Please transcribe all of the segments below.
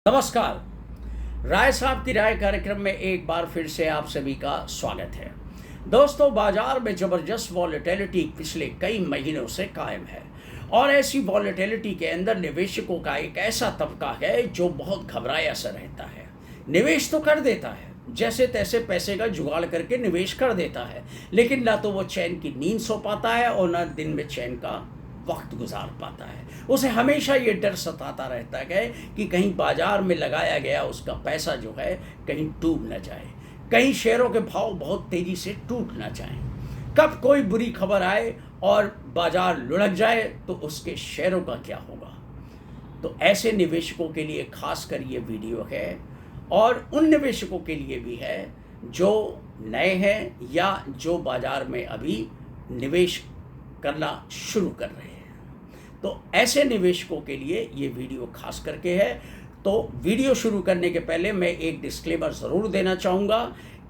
नमस्कार। राय साहब की राय कार्यक्रम में एक बार फिर से आप सभी का स्वागत है। दोस्तों, बाजार में ज़बरदस्त वॉलेटिलिटी पिछले कई महीनों से कायम है और ऐसी वॉलेटिलिटी के अंदर निवेशकों का एक ऐसा तबका है जो बहुत घबराया सा रहता है। निवेश तो कर देता है, जैसे तैसे पैसे का जुगाड़ करके निवेश कर देता है, लेकिन ना तो वो चैन की नींद सो पाता है और ना दिन में चैन का वक्त गुजार पाता है। उसे हमेशा ये डर सताता रहता है कि कहीं बाजार में लगाया गया उसका पैसा जो है कहीं डूब न जाए, कहीं शेयरों के भाव बहुत तेजी से टूट न जाएं, कब कोई बुरी खबर आए और बाजार लुढ़क जाए तो उसके शेयरों का क्या होगा। तो ऐसे निवेशकों के लिए खासकर ये वीडियो है और उन निवेशकों के लिए भी है जो नए हैं या जो बाजार में अभी निवेश करना शुरू कर रहे हैं। तो ऐसे निवेशकों के लिए ये वीडियो खास करके है। तो वीडियो शुरू करने के पहले मैं एक डिस्क्लेमर ज़रूर देना चाहूँगा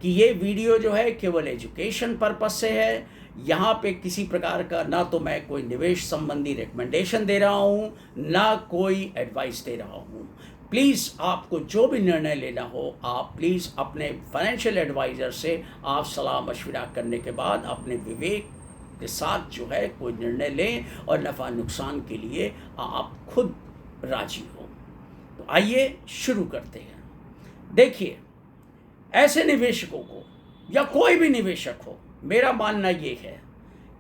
कि ये वीडियो जो है केवल एजुकेशन पर्पस से है। यहाँ पे किसी प्रकार का ना तो मैं कोई निवेश संबंधी रिकमेंडेशन दे रहा हूँ, ना कोई एडवाइस दे रहा हूँ। प्लीज़ आपको जो भी निर्णय लेना हो, आप प्लीज़ अपने फाइनेंशियल एडवाइज़र से आप सलाह मशवरा करने के बाद अपने विवेक के साथ जो है कोई निर्णय लें और नफ़ा नुकसान के लिए आप खुद राजी हो। तो आइए शुरू करते हैं। देखिए, ऐसे निवेशकों को या कोई भी निवेशक हो, मेरा मानना ये है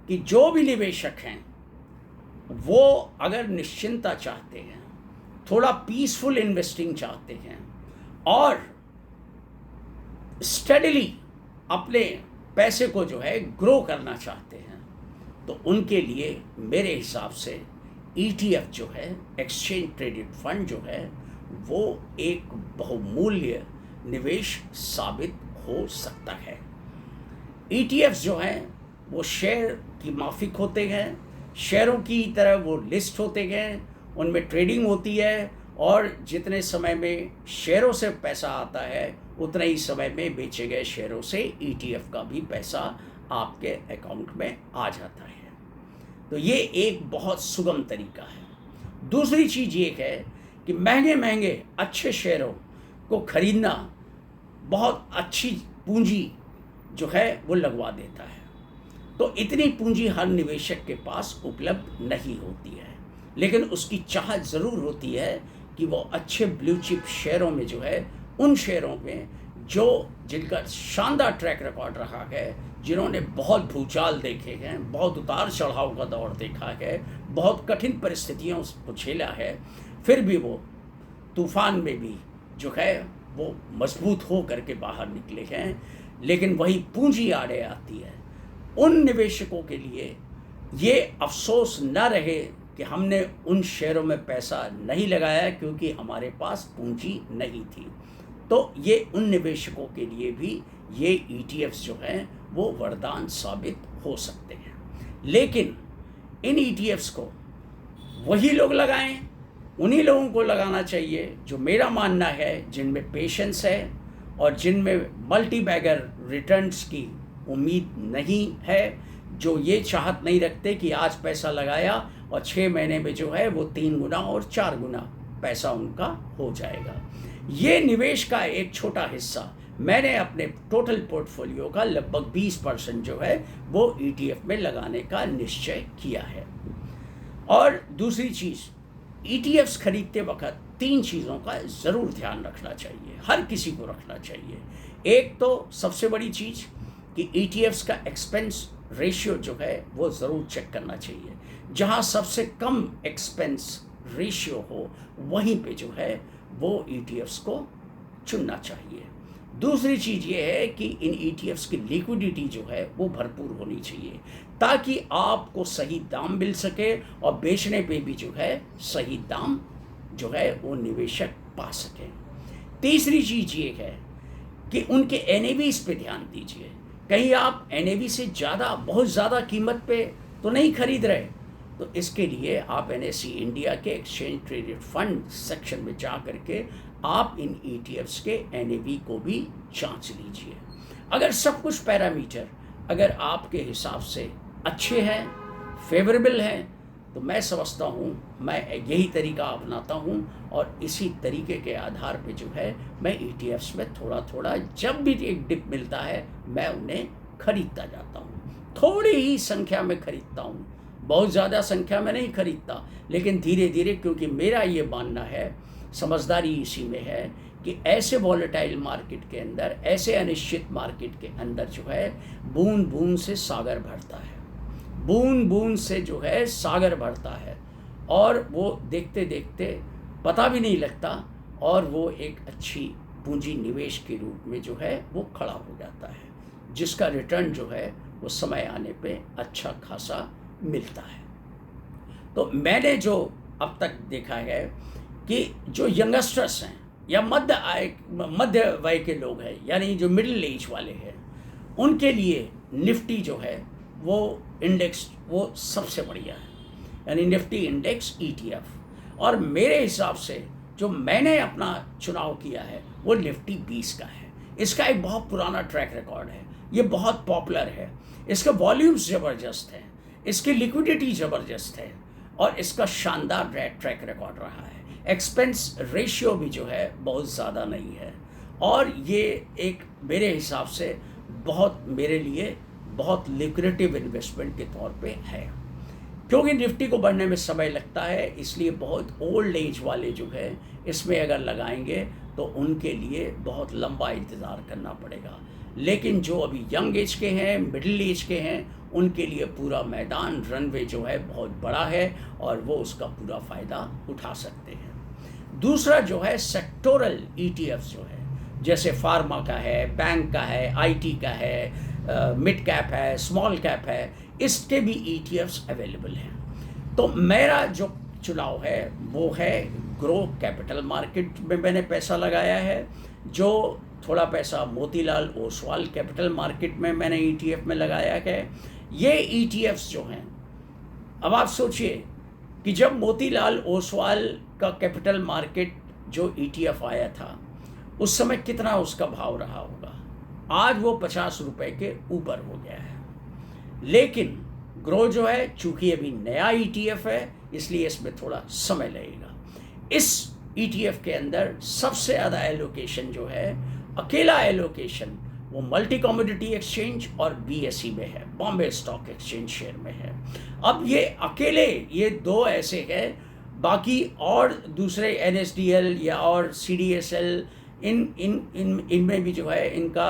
कि जो भी निवेशक हैं वो अगर निश्चिंतता चाहते हैं, थोड़ा पीसफुल इन्वेस्टिंग चाहते हैं और स्टडीली अपने पैसे को जो है ग्रो करना चाहते हैं, तो उनके लिए मेरे हिसाब से ETF जो है, एक्सचेंज ट्रेडेड फंड जो है, वो एक बहुमूल्य निवेश साबित हो सकता है। ETFs जो हैं वो शेयर की माफिक होते हैं, शेयरों की तरह वो लिस्ट होते हैं, उनमें ट्रेडिंग होती है और जितने समय में शेयरों से पैसा आता है उतने ही समय में बेचे गए शेयरों से ETF का भी पैसा आपके अकाउंट में आ जाता है। तो ये एक बहुत सुगम तरीका है। दूसरी चीज़ ये है कि महंगे महंगे अच्छे शेयरों को खरीदना बहुत अच्छी पूंजी जो है वो लगवा देता है। तो इतनी पूंजी हर निवेशक के पास उपलब्ध नहीं होती है, लेकिन उसकी चाहत ज़रूर होती है कि वो अच्छे ब्लू चिप शेयरों में जो है, उन शेयरों में जिनका शानदार ट्रैक रिकॉर्ड रहा है, जिन्होंने बहुत भूचाल देखे हैं, बहुत उतार चढ़ाव का दौर देखा है, बहुत कठिन परिस्थितियों को झेला है, फिर भी वो तूफान में भी जो है वो मजबूत हो करके बाहर निकले हैं। लेकिन वही पूंजी आड़े आती है। उन निवेशकों के लिए ये अफसोस न रहे कि हमने उन शेयरों में पैसा नहीं लगाया क्योंकि हमारे पास पूंजी नहीं थी। तो ये उन निवेशकों के लिए भी ये ETFs जो हैं वो वरदान साबित हो सकते हैं। लेकिन इन ETFs को वही लोग लगाएं, उन्हीं लोगों को लगाना चाहिए जो मेरा मानना है जिनमें पेशेंस है और जिनमें मल्टी बैगर रिटर्न्स की उम्मीद नहीं है, जो ये चाहत नहीं रखते कि आज पैसा लगाया और 6 महीने में जो है वो 3 गुना और 4 गुना पैसा उनका हो जाएगा। ये निवेश का एक छोटा हिस्सा मैंने अपने टोटल पोर्टफोलियो का लगभग 20% जो है वो ETF में लगाने का निश्चय किया है। और दूसरी चीज़, ETFs खरीदते वक्त 3 चीज़ों का ज़रूर ध्यान रखना चाहिए, हर किसी को रखना चाहिए। एक तो सबसे बड़ी चीज़ कि ETFs का एक्सपेंस रेशियो जो है वो ज़रूर चेक करना चाहिए। जहाँ सबसे कम एक्सपेंस रेशियो हो वहीं पे जो है वो ETFs को चुनना चाहिए। दूसरी चीज़ ये है कि इन ETFs की लिक्विडिटी जो है वो भरपूर होनी चाहिए ताकि आपको सही दाम मिल सके और बेचने पे भी जो है सही दाम जो है वो निवेशक पा सके। तीसरी चीज़ ये है कि उनके NAVs पे ध्यान दीजिए। कहीं आप NAV से ज़्यादा, बहुत ज़्यादा कीमत पे तो नहीं खरीद रहे, तो इसके लिए आप NSE इंडिया के एक्सचेंज ट्रेडेड फंड सेक्शन में जा करके आप इन ETFs के NAV को भी जांच लीजिए। अगर सब कुछ पैरामीटर अगर आपके हिसाब से अच्छे हैं, फेवरेबल हैं, तो मैं समझता हूँ मैं यही तरीका अपनाता हूँ और इसी तरीके के आधार पे जो है मैं ETFs में थोड़ा थोड़ा जब भी एक डिप मिलता है मैं उन्हें खरीदता जाता हूँ। थोड़ी ही संख्या में खरीदता हूँ, बहुत ज़्यादा संख्या में नहीं खरीदता, लेकिन धीरे धीरे, क्योंकि मेरा ये मानना है, समझदारी इसी में है कि ऐसे वॉलेटाइल मार्केट के अंदर, ऐसे अनिश्चित मार्केट के अंदर जो है बूंद बूंद से सागर भरता है, बूंद बूंद से जो है सागर भरता है और वो देखते देखते पता भी नहीं लगता और वो एक अच्छी पूंजी निवेश के रूप में जो है वो खड़ा हो जाता है, जिसका रिटर्न जो है वो समय आने पे अच्छा खासा मिलता है। तो मैंने जो अब तक देखा है कि जो यंगस्टर्स हैं या मध्य वय के लोग हैं, यानी जो मिडिल एज वाले हैं, उनके लिए निफ्टी जो है वो इंडेक्स वो सबसे बढ़िया है, यानी निफ्टी इंडेक्स ETF। और मेरे हिसाब से जो मैंने अपना चुनाव किया है वो निफ्टी 20 का है। इसका एक बहुत पुराना ट्रैक रिकॉर्ड है, ये बहुत पॉपुलर है, इसका वॉल्यूम्स ज़बरदस्त है, इसकी लिक्विडिटी ज़बरदस्त है और इसका शानदार ट्रैक रिकॉर्ड रहा है। एक्सपेंस रेशियो भी जो है बहुत ज़्यादा नहीं है और ये एक मेरे हिसाब से बहुत, मेरे लिए बहुत लिक्विडेटिव इन्वेस्टमेंट के तौर पे है। क्योंकि निफ्टी को बढ़ने में समय लगता है, इसलिए बहुत ओल्ड एज वाले जो है इसमें अगर लगाएंगे तो उनके लिए बहुत लंबा इंतज़ार करना पड़ेगा, लेकिन जो अभी यंग एज के हैं, मिडिल एज के हैं, उनके लिए पूरा मैदान, रनवे जो है बहुत बड़ा है और वो उसका पूरा फ़ायदा उठा सकते हैं। दूसरा जो है सेक्टोरल ETFs जो है, जैसे फार्मा का है, बैंक का है, IT का है, मिड कैप है, स्मॉल कैप है, इसके भी ETFs अवेलेबल हैं। तो मेरा जो चुनाव है वो है ग्रो कैपिटल मार्केट में मैंने पैसा लगाया है, जो थोड़ा पैसा मोतीलाल ओसवाल कैपिटल मार्केट में मैंने ETF में लगाया है। ये ETFs जो हैं, अब आप सोचिए कि जब मोतीलाल ओसवाल का कैपिटल मार्केट जो ETF आया था उस समय कितना उसका भाव रहा होगा, आज वो 50 रुपए के ऊपर हो गया है। लेकिन ग्रो जो है चूंकि अभी नया ETF है इसलिए इसमें थोड़ा समय लगेगा। इस ETF के अंदर सबसे ज़्यादा एलोकेशन जो है, अकेला एलोकेशन वो मल्टी कमोडिटी एक्सचेंज और BSE में है, बॉम्बे स्टॉक एक्सचेंज शेयर में है। अब ये अकेले ये दो ऐसे हैं, बाकी और दूसरे NSDL या और CDSL इनमें भी जो है इनका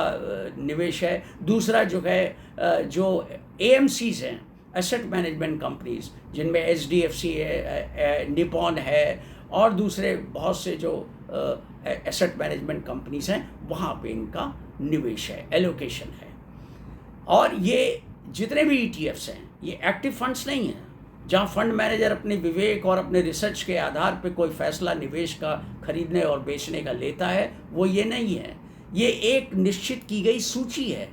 निवेश है। दूसरा जो है जो AMCs हैं, एसेट मैनेजमेंट कंपनीज, जिनमें HDFC है, निपॉन है और दूसरे बहुत से जो एसेट मैनेजमेंट कंपनीज हैं, वहाँ पे इनका निवेश है, एलोकेशन है। और ये जितने भी ETFs हैं ये एक्टिव फंड्स नहीं हैं, जहाँ फंड मैनेजर अपने विवेक और अपने रिसर्च के आधार पे कोई फैसला निवेश का खरीदने और बेचने का लेता है, वो ये नहीं है। ये एक निश्चित की गई सूची है,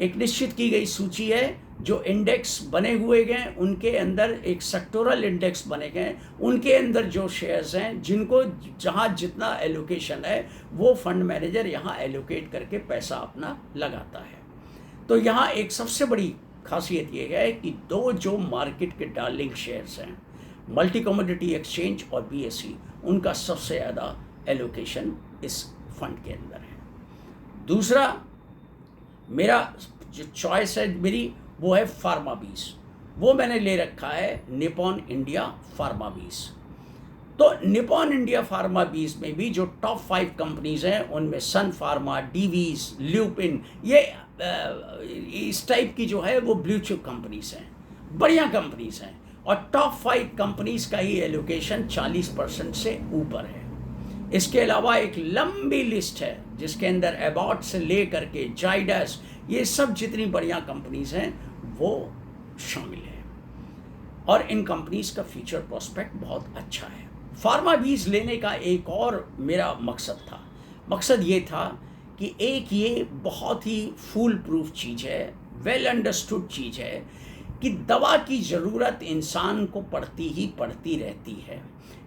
एक निश्चित की गई सूची है जो इंडेक्स बने हुए गए, उनके अंदर एक सेक्टोरल इंडेक्स बने गए, उनके अंदर जो शेयर्स हैं जिनको जहाँ जितना एलोकेशन है वो फंड मैनेजर यहाँ एलोकेट करके पैसा अपना लगाता है। तो यहाँ एक सबसे बड़ी खासियत ये है कि दो जो मार्केट के डार्लिंग शेयर्स हैं, मल्टी कमोडिटी एक्सचेंज और BSE, उनका सबसे ज़्यादा एलोकेशन इस फंड के अंदर है। दूसरा मेरा जो चॉइस है मेरी वो है फार्मा 20, वो मैंने ले रखा है निपॉन इंडिया फार्मा 20। तो निपॉन इंडिया फार्मा 20 में भी जो टॉप 5 कंपनीज हैं उनमें सन फार्मा, DV's, ल्यूपिन, ये इस टाइप की जो है वो ब्लू चिप कंपनीज हैं, बढ़िया कंपनीज हैं और टॉप 5 कंपनीज का ही एलोकेशन 40% से ऊपर है। इसके अलावा एक लंबी लिस्ट है जिसके अंदर एबॉट से ले करके जाइडस, ये सब जितनी बढ़िया कंपनीज हैं वो शामिल है और इन कंपनीज का फ्यूचर प्रोस्पेक्ट बहुत अच्छा है। फार्मा 20 लेने का एक और मेरा मकसद था, मकसद ये था कि एक ये बहुत ही फूल प्रूफ चीज़ है, वेल अंडरस्टूड चीज़ है कि दवा की ज़रूरत इंसान को पड़ती रहती है।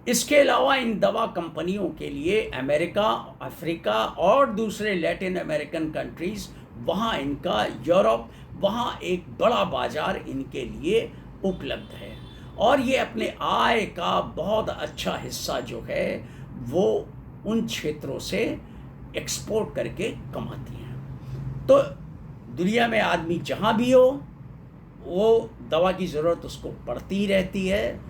इसके अलावा इन दवा कंपनियों के लिए अमेरिका, अफ्रीका और दूसरे लैटिन अमेरिकन कंट्रीज़, वहाँ इनका यूरोप, वहाँ एक बड़ा बाज़ार इनके लिए उपलब्ध है और ये अपने आय का बहुत अच्छा हिस्सा जो है वो उन क्षेत्रों से एक्सपोर्ट करके कमाती हैं। तो दुनिया में आदमी जहाँ भी हो वो दवा की ज़रूरत उसको पड़ती ही रहती है।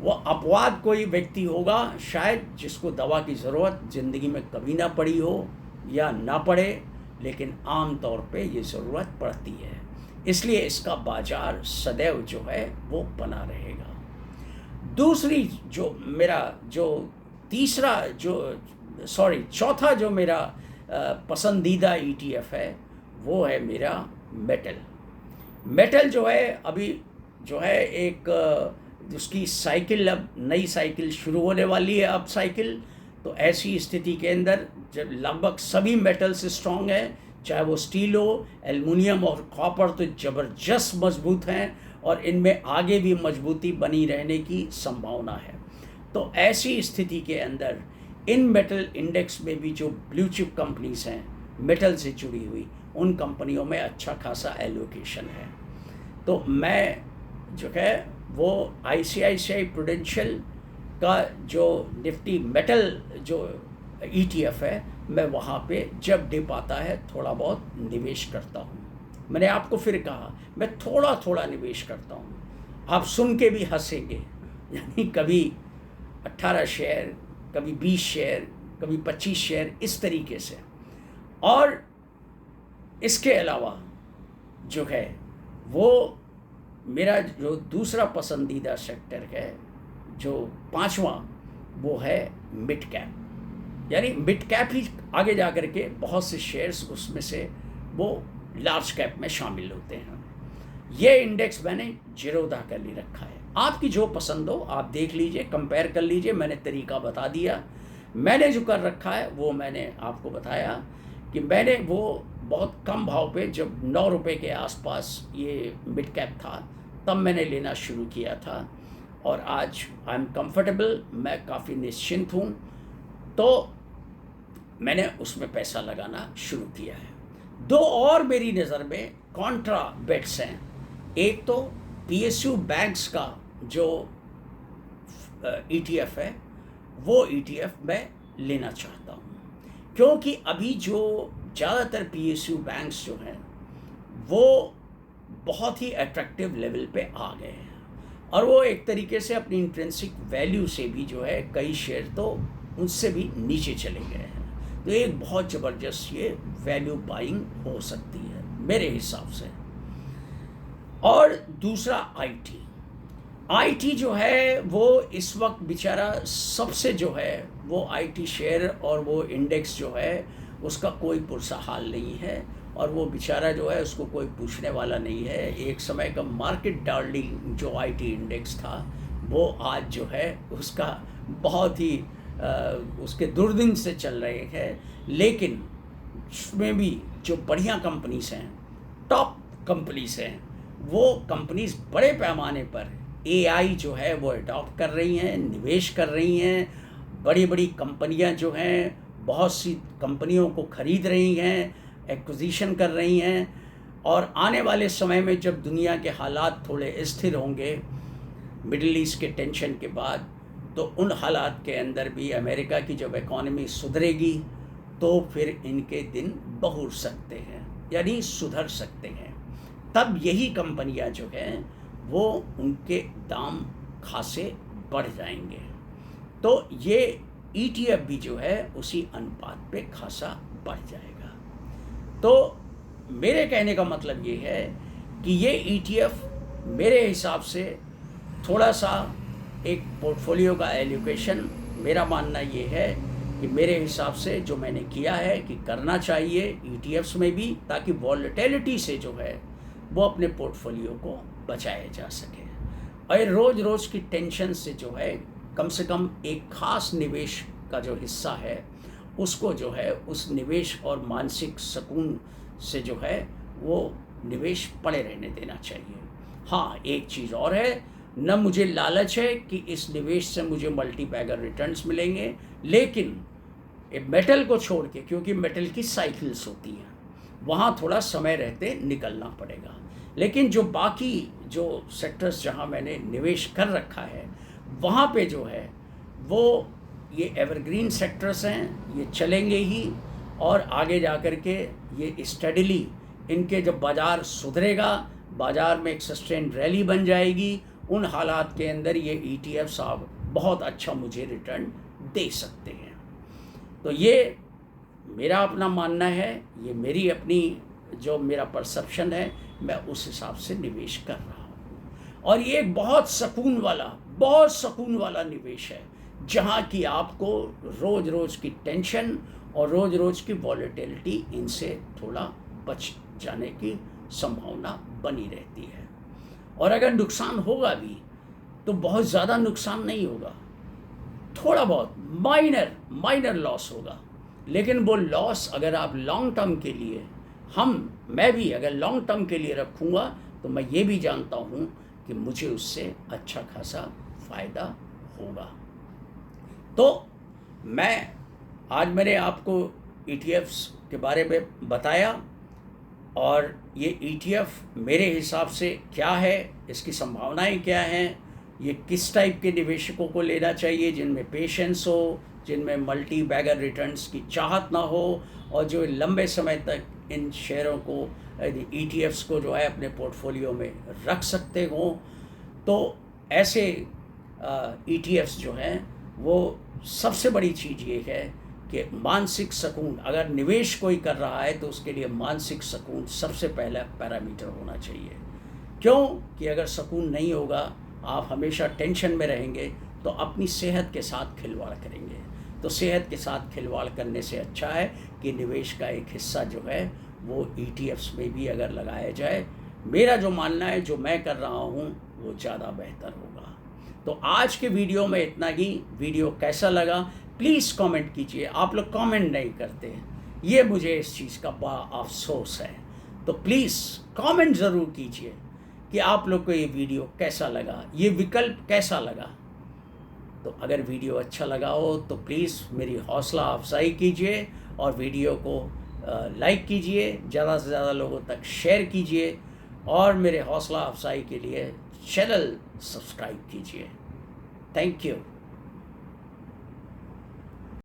वो अपवाद कोई व्यक्ति होगा शायद जिसको दवा की ज़रूरत ज़िंदगी में कभी ना पड़ी हो या ना पड़े, लेकिन आम तौर पे ये ज़रूरत पड़ती है। इसलिए इसका बाज़ार सदैव जो है वो बना रहेगा। दूसरी जो मेरा जो तीसरा जो चौथा जो मेरा पसंदीदा ETF है वो है मेरा मेटल। मेटल जो है अभी जो है एक उसकी साइकिल, अब नई साइकिल शुरू होने वाली है, अप साइकिल। तो ऐसी स्थिति के अंदर जब लगभग सभी मेटल्स स्ट्रॉन्ग हैं, चाहे वो स्टील हो, एल्युमिनियम और कॉपर, तो ज़बरदस्त मजबूत हैं और इनमें आगे भी मजबूती बनी रहने की संभावना है। तो ऐसी स्थिति के अंदर इन मेटल इंडेक्स में भी जो ब्लू चिप कंपनीज हैं मेटल से जुड़ी हुई, उन कंपनियों में अच्छा खासा एलोकेशन है। तो मैं जो है वो ICICI प्रूडेंशियल का जो निफ्टी मेटल जो ETF है, मैं वहाँ पे जब डिप आता है थोड़ा बहुत निवेश करता हूँ। मैंने आपको फिर कहा मैं थोड़ा थोड़ा निवेश करता हूँ। आप सुन के भी हंसेंगे, यानी कभी 18 शेयर, कभी 20 शेयर, कभी 25 शेयर, इस तरीके से। और इसके अलावा जो है वो मेरा जो दूसरा पसंदीदा सेक्टर है, जो पांचवा, वो है मिड कैप। यानी मिड कैप ही आगे जा कर के बहुत से शेयर्स उसमें से वो लार्ज कैप में शामिल होते हैं। ये इंडेक्स मैंने जीरोधा कर ले रखा है। आपकी जो पसंद हो आप देख लीजिए, कंपेयर कर लीजिए। मैंने तरीका बता दिया। मैंने जो कर रखा है वो मैंने आपको बताया कि मैंने वो बहुत कम भाव पे, जब 9 रुपये के आसपास ये मिड कैप था, तब मैंने लेना शुरू किया था और आज आई एम कंफर्टेबल, मैं काफ़ी निश्चिंत हूँ। तो मैंने उसमें पैसा लगाना शुरू किया है। दो और मेरी नज़र में कॉन्ट्रा बेट्स हैं। एक तो PSU बैंक्स का जो ETF है, वो ETF मैं लेना चाहता हूँ, क्योंकि अभी जो ज़्यादातर PSU बैंक्स जो हैं वो बहुत ही अट्रैक्टिव लेवल पे आ गए हैं और वो एक तरीके से अपनी इंट्रिंसिक वैल्यू से भी जो है कई शेयर तो उनसे भी नीचे चले गए हैं। तो एक बहुत ज़बरदस्त ये वैल्यू बाइंग हो सकती है मेरे हिसाब से। और दूसरा IT जो है वो इस वक्त बेचारा सबसे जो है वो IT शेयर और वो इंडेक्स जो है उसका कोई पुरसा हाल नहीं है और वो बेचारा जो है उसको कोई पूछने वाला नहीं है। एक समय का मार्केट डार्लिंग जो IT इंडेक्स था वो आज जो है उसका बहुत ही उसके दुर्दिन से चल रहे हैं। लेकिन उसमें भी जो बढ़िया कंपनीज हैं, टॉप कंपनीज हैं, वो कंपनीज बड़े पैमाने पर AI जो है वो अडॉप्ट कर रही हैं, निवेश कर रही हैं। बड़ी बड़ी कंपनियां जो हैं बहुत सी कंपनियों को खरीद रही हैं, एक्विजिशन कर रही हैं। और आने वाले समय में जब दुनिया के हालात थोड़े स्थिर होंगे मिडिल ईस्ट के टेंशन के बाद, तो उन हालात के अंदर भी अमेरिका की जब इकॉनमी सुधरेगी तो फिर इनके दिन बहुर सकते हैं, यानी सुधर सकते हैं। तब यही कंपनियां जो हैं वो उनके दाम खासे बढ़ जाएंगे। तो ये ETF भी जो है उसी अनुपात पे खासा बढ़ जाएगा। तो मेरे कहने का मतलब ये है कि ये ETF मेरे हिसाब से थोड़ा सा एक पोर्टफोलियो का एलोकेशन, मेरा मानना ये है कि मेरे हिसाब से जो मैंने किया है कि करना चाहिए ETFs में भी, ताकि वॉलेटिलिटी से जो है वो अपने पोर्टफोलियो को बचाया जा सके और रोज़ रोज़ की टेंशन से जो है कम से कम एक ख़ास निवेश का जो हिस्सा है उसको जो है उस निवेश और मानसिक सुकून से जो है वो निवेश पड़े रहने देना चाहिए। हाँ, एक चीज़ और है, न मुझे लालच है कि इस निवेश से मुझे मल्टी बैगर रिटर्न्स मिलेंगे, लेकिन मेटल को छोड़ के, क्योंकि मेटल की साइकिल्स होती हैं, वहाँ थोड़ा समय रहते निकलना पड़ेगा। लेकिन जो बाकी जो सेक्टर्स जहाँ मैंने निवेश कर रखा है वहाँ पे जो है वो ये एवरग्रीन सेक्टर्स हैं, ये चलेंगे ही, और आगे जा कर के ये स्टडीली इनके जब बाज़ार सुधरेगा, बाज़ार में एक सस्टेन रैली बन जाएगी, उन हालात के अंदर ये ETFs आप बहुत अच्छा मुझे रिटर्न दे सकते हैं। तो ये मेरा अपना मानना है, ये मेरी अपनी जो मेरा परसेप्शन है, मैं उस हिसाब से निवेश कर रहा हूँ। और ये एक बहुत सुकून वाला निवेश है, जहाँ की आपको रोज़ रोज़ की टेंशन और रोज़ रोज़ की वॉलेटिलिटी इनसे थोड़ा बच जाने की संभावना बनी रहती है। और अगर नुकसान होगा भी तो बहुत ज़्यादा नुकसान नहीं होगा, थोड़ा बहुत माइनर लॉस होगा, लेकिन वो लॉस अगर आप लॉन्ग टर्म के लिए मैं भी अगर लॉन्ग टर्म के लिए रखूँगा तो मैं ये भी जानता हूँ कि मुझे उससे अच्छा खासा फ़ायदा होगा। तो मैंने आपको ETFs के बारे में बताया, और ये ETF मेरे हिसाब से क्या है, इसकी संभावनाएं क्या हैं, ये किस टाइप के निवेशकों को लेना चाहिए, जिनमें पेशेंस हो, जिनमें मल्टी बैगर रिटर्न्स की चाहत ना हो, और जो लंबे समय तक इन शेयरों को ETFs को जो है अपने पोर्टफोलियो में रख सकते हों। तो ऐसे ETFs जो हैं वो सबसे बड़ी चीज़ ये है कि मानसिक सुकून, अगर निवेश कोई कर रहा है तो उसके लिए मानसिक सुकून सबसे पहला पैरामीटर होना चाहिए। क्यों कि अगर सुकून नहीं होगा, आप हमेशा टेंशन में रहेंगे तो अपनी सेहत के साथ खिलवाड़ करेंगे। तो सेहत के साथ खिलवाड़ करने से अच्छा है कि निवेश का एक हिस्सा जो है वो ETFs में भी अगर लगाया जाए, मेरा जो मानना है, जो मैं कर रहा हूँ, वो ज़्यादा बेहतर होगा। तो आज के वीडियो में इतना ही। वीडियो कैसा लगा प्लीज़ कमेंट कीजिए। आप लोग कमेंट नहीं करते हैं, ये मुझे इस चीज़ का बड़ा अफसोस है। तो प्लीज़ कमेंट ज़रूर कीजिए कि आप लोग को ये वीडियो कैसा लगा, ये विकल्प कैसा लगा। तो अगर वीडियो अच्छा लगा हो तो प्लीज़ मेरी हौसला अफजाई कीजिए और वीडियो को लाइक कीजिए, ज़्यादा से ज़्यादा लोगों तक शेयर कीजिए, और मेरे हौसला अफजाई के लिए चैनल सब्सक्राइब कीजिए। Thank you.